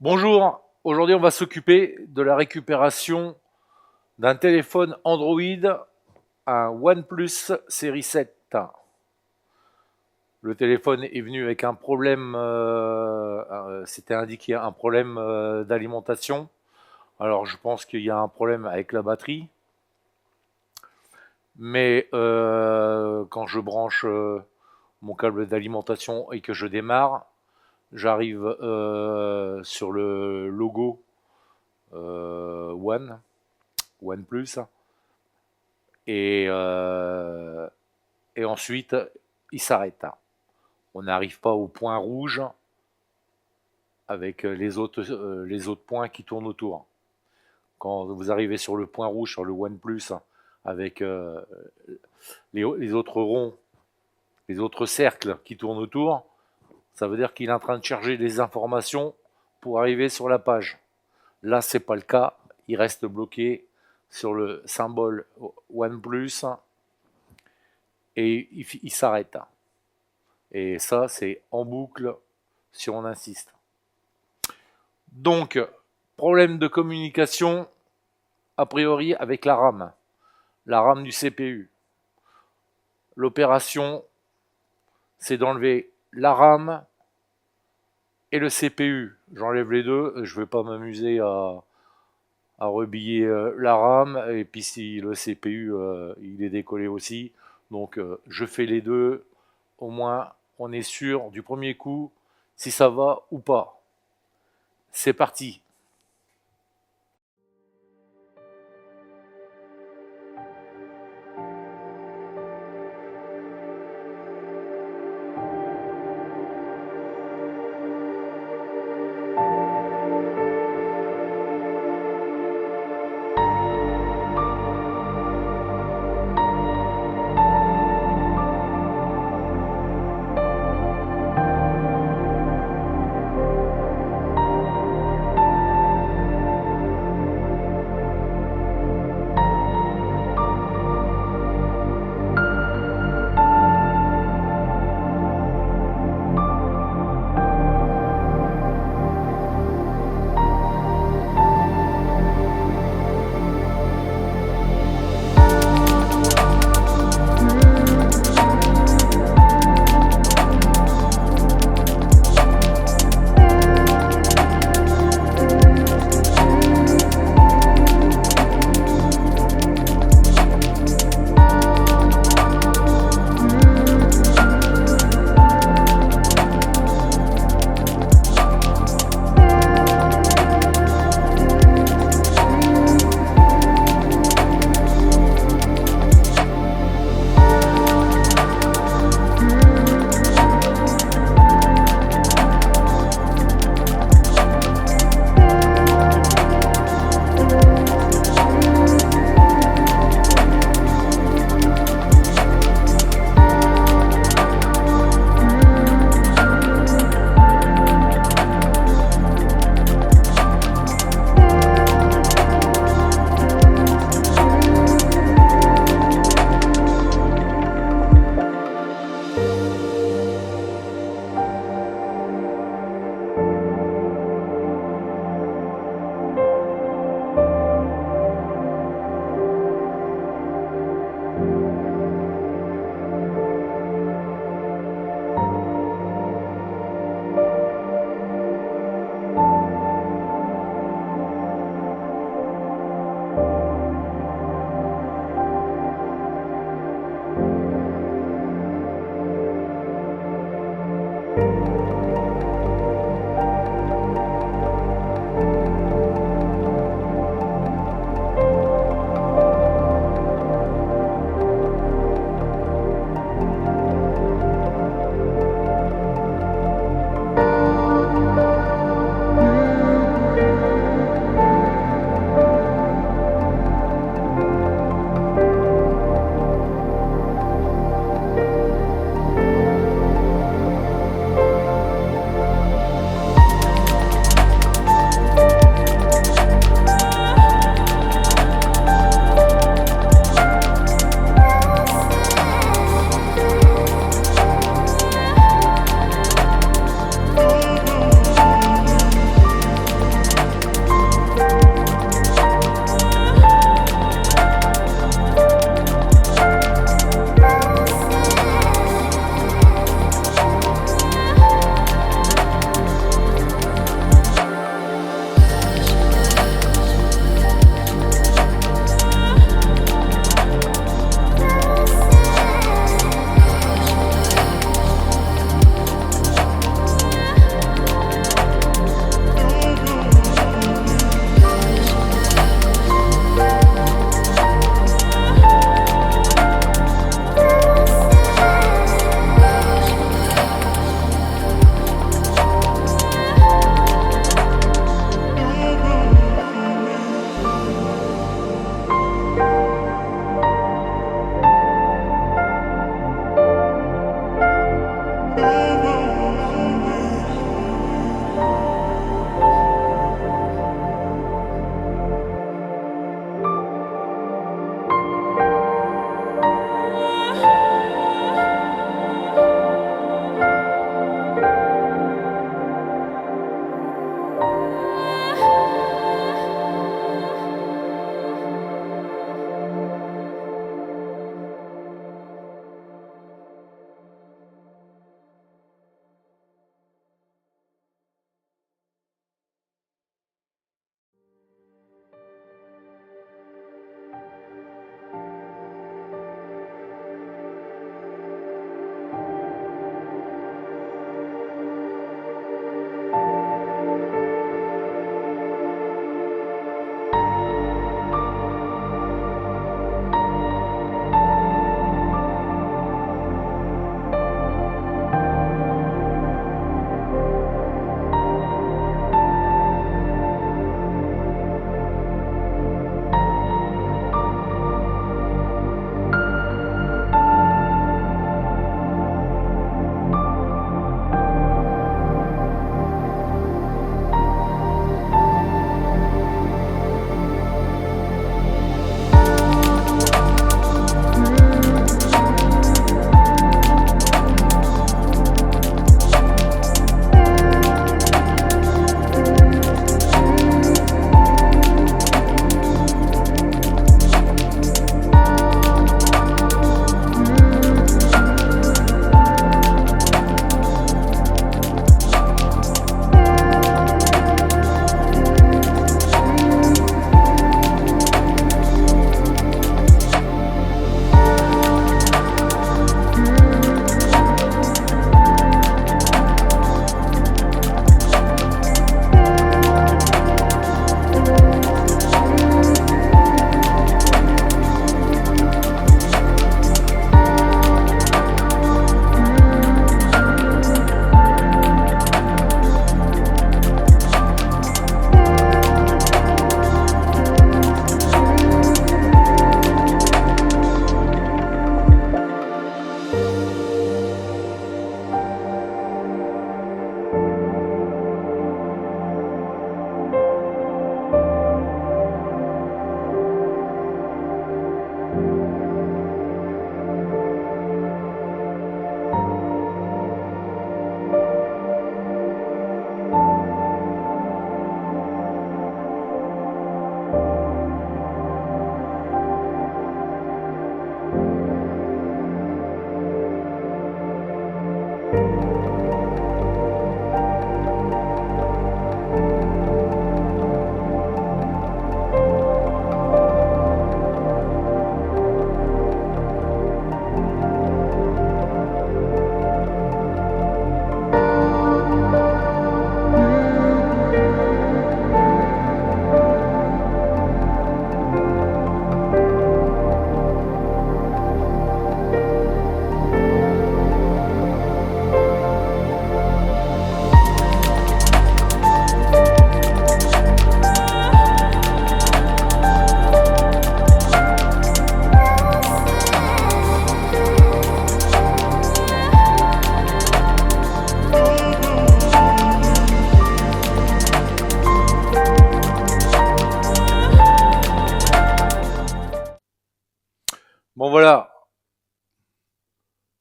Bonjour, aujourd'hui on va s'occuper de la récupération d'un téléphone Android, un OnePlus série 7. Le téléphone est venu avec un problème, c'était indiqué un problème d'alimentation. Alors je pense qu'il y a un problème avec la batterie, mais quand je branche mon câble d'alimentation et que je démarre, j'arrive sur le logo OnePlus, et, euh, et ensuite il s'arrête. On n'arrive pas au point rouge avec les autres points qui tournent autour. Quand vous arrivez sur le point rouge sur le OnePlus avec les autres ronds, les autres cercles qui tournent autour, ça veut dire qu'il est en train de charger des informations pour arriver sur la page. Là, c'est pas le cas. Il reste bloqué sur le symbole OnePlus et il s'arrête. Et ça, c'est en boucle si on insiste. Donc, problème de communication, a priori avec la RAM du CPU. L'opération, c'est d'enlever la RAM et le CPU. J'enlève les deux, je ne vais pas m'amuser à rebiller la RAM, et puis si le CPU il est décollé aussi, donc je fais les deux, au moins on est sûr du premier coup si ça va ou pas. C'est parti.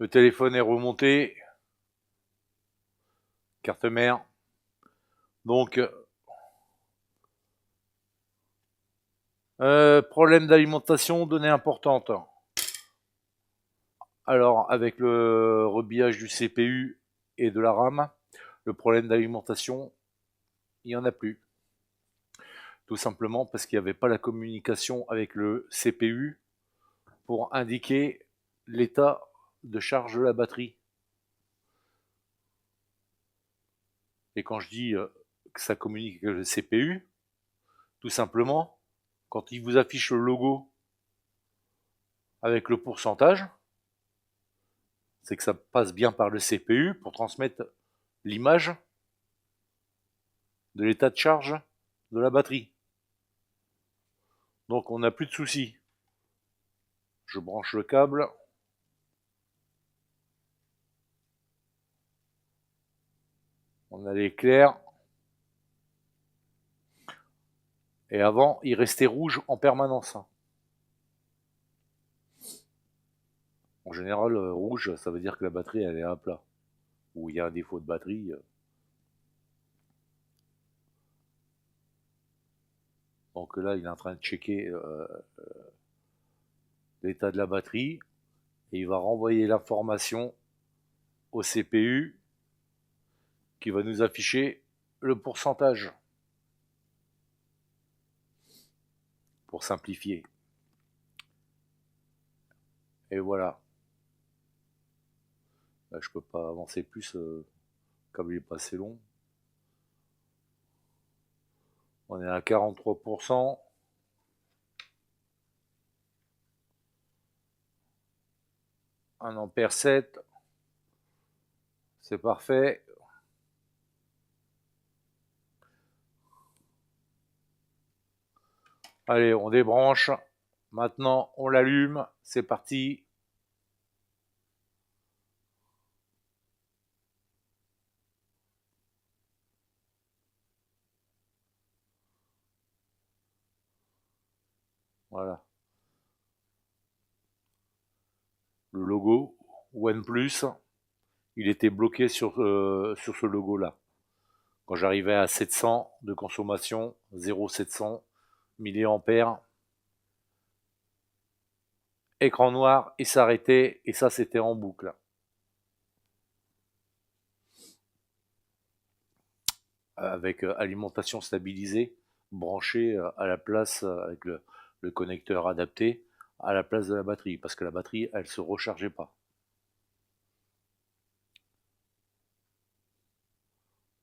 Le téléphone est remonté, carte mère. Donc, problème d'alimentation, données importantes. Alors, avec le rebillage du CPU et de la RAM, le problème d'alimentation, il n'y en a plus. Tout simplement parce qu'il n'y avait pas la communication avec le CPU pour indiquer l'état de charge de la batterie. Et quand je dis que ça communique avec le CPU, tout simplement, quand il vous affiche le logo avec le pourcentage, c'est que ça passe bien par le CPU pour transmettre l'image de l'état de charge de la batterie. Donc on n'a plus de soucis. Je branche le câble. On a l'éclair. Et avant, il restait rouge en permanence. En général, rouge, ça veut dire que la batterie, elle est à plat. Ou il y a un défaut de batterie. Donc là, il est en train de checker l'état de la batterie. Et il va renvoyer l'information au CPU qui va nous afficher le pourcentage. Pour simplifier. Et voilà. Là, je peux pas avancer plus, le câble est pas assez long. On est à 43%. Un ampère 7. C'est parfait. Allez, on débranche. Maintenant, on l'allume. C'est parti. Voilà. Le logo OnePlus, il était bloqué sur ce logo-là. Quand j'arrivais à 700 de consommation, 0,700 milliampères, écran noir, il s'arrêtait et ça c'était en boucle. Avec alimentation stabilisée, branchée à la place avec le connecteur adapté à la place de la batterie, parce que la batterie, elle se rechargeait pas.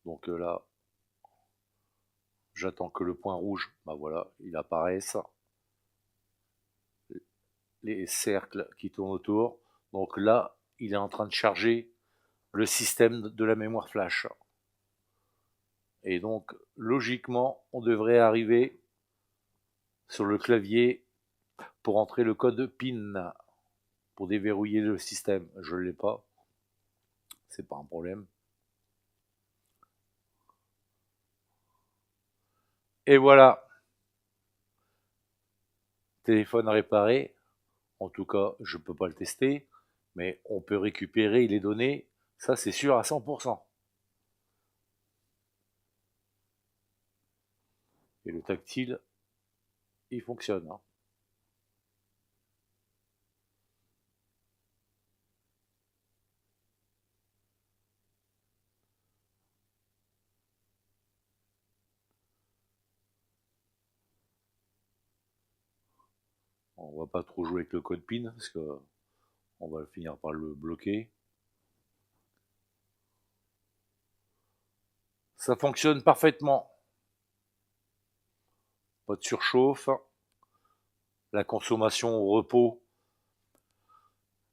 Donc là, j'attends que le point rouge, bah voilà, il apparaisse. Les cercles qui tournent autour. Donc là, il est en train de charger le système de la mémoire flash. Et donc, logiquement, on devrait arriver sur le clavier pour entrer le code PIN pour déverrouiller le système. Je ne l'ai pas. C'est pas un problème. Et voilà. Téléphone réparé. En tout cas, je ne peux pas le tester. Mais on peut récupérer les données. Ça, c'est sûr à 100%. Et le tactile, il fonctionne. Hein. On va pas trop jouer avec le code PIN parce que on va finir par le bloquer. Ça fonctionne parfaitement. Pas de surchauffe. La consommation au repos,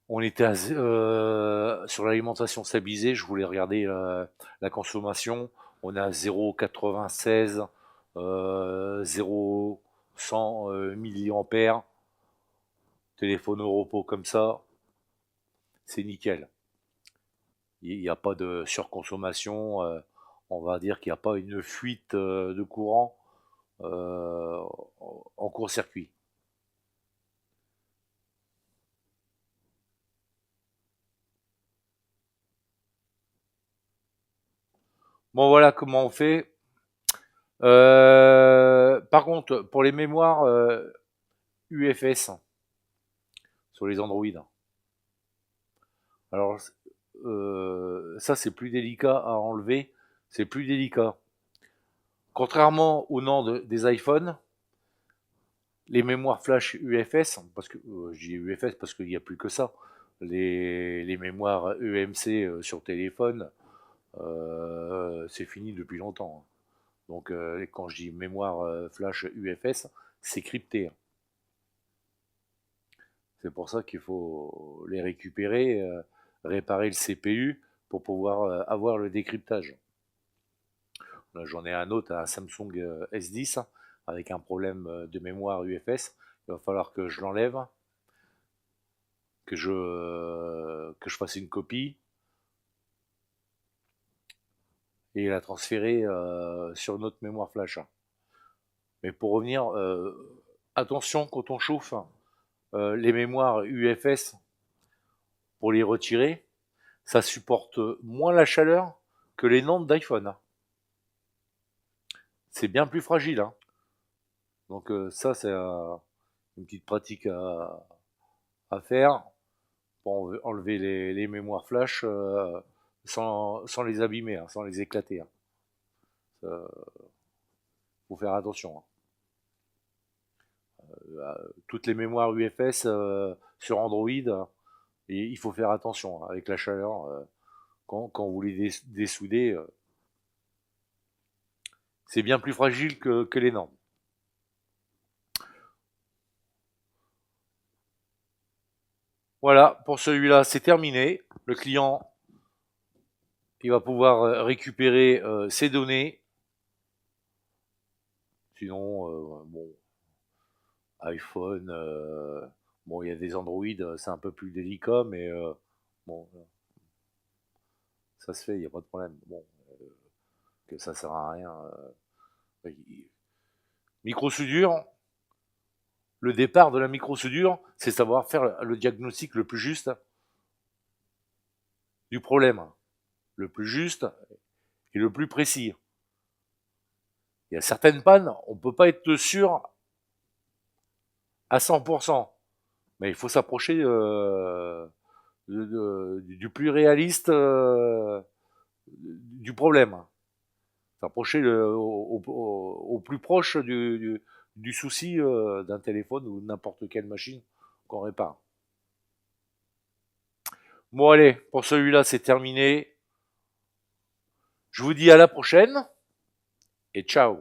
on était sur l'alimentation stabilisée. Je voulais regarder la consommation. On est à 0,96, 0,100 milliampères. Téléphone au repos comme ça, c'est nickel. Il n'y a pas de surconsommation. On va dire qu'il n'y a pas une fuite de courant euh, en court-circuit. Bon, voilà comment on fait. Par contre, pour les mémoires UFS sur les Android, alors ça c'est plus délicat à enlever, c'est plus délicat. Contrairement au nom des iPhones, les mémoires flash UFS, parce que je dis UFS parce qu'il n'y a plus que ça, les mémoires EMC sur téléphone, c'est fini depuis longtemps, hein. Donc quand je dis mémoire flash UFS, c'est crypté, hein. C'est pour ça qu'il faut les récupérer, réparer le CPU pour pouvoir avoir le décryptage. Là, j'en ai un autre, un Samsung S10 avec un problème de mémoire UFS. Il va falloir que je l'enlève, que je fasse une copie et la transférer sur une autre mémoire flash. Mais pour revenir, attention quand on chauffe les mémoires UFS pour les retirer, ça supporte moins la chaleur que les nantes d'iPhone. C'est bien plus fragile, hein. Donc ça, c'est une petite pratique à faire pour enlever les mémoires flash sans les abîmer, hein, sans les éclater, hein. Faut faire attention, hein. Toutes les mémoires UFS sur Android, il faut faire attention, hein, avec la chaleur. Quand vous les dessoudez, c'est bien plus fragile que les normes. Voilà, pour celui-là, c'est terminé. Le client, il va pouvoir récupérer ses données. Sinon, bon, iPhone, bon, il y a des Android, c'est un peu plus délicat, mais bon, ça se fait, il n'y a pas de problème. Bon, que ça sert à rien. Micro-soudure, le départ de la micro-soudure, c'est savoir faire le diagnostic le plus juste du problème, le plus juste et le plus précis. Il y a certaines pannes, on ne peut pas être sûr à 100%, mais il faut s'approcher du plus réaliste du problème. S'approcher au plus proche du souci d'un téléphone ou n'importe quelle machine qu'on répare. Bon allez, pour celui-là c'est terminé. Je vous dis à la prochaine et ciao.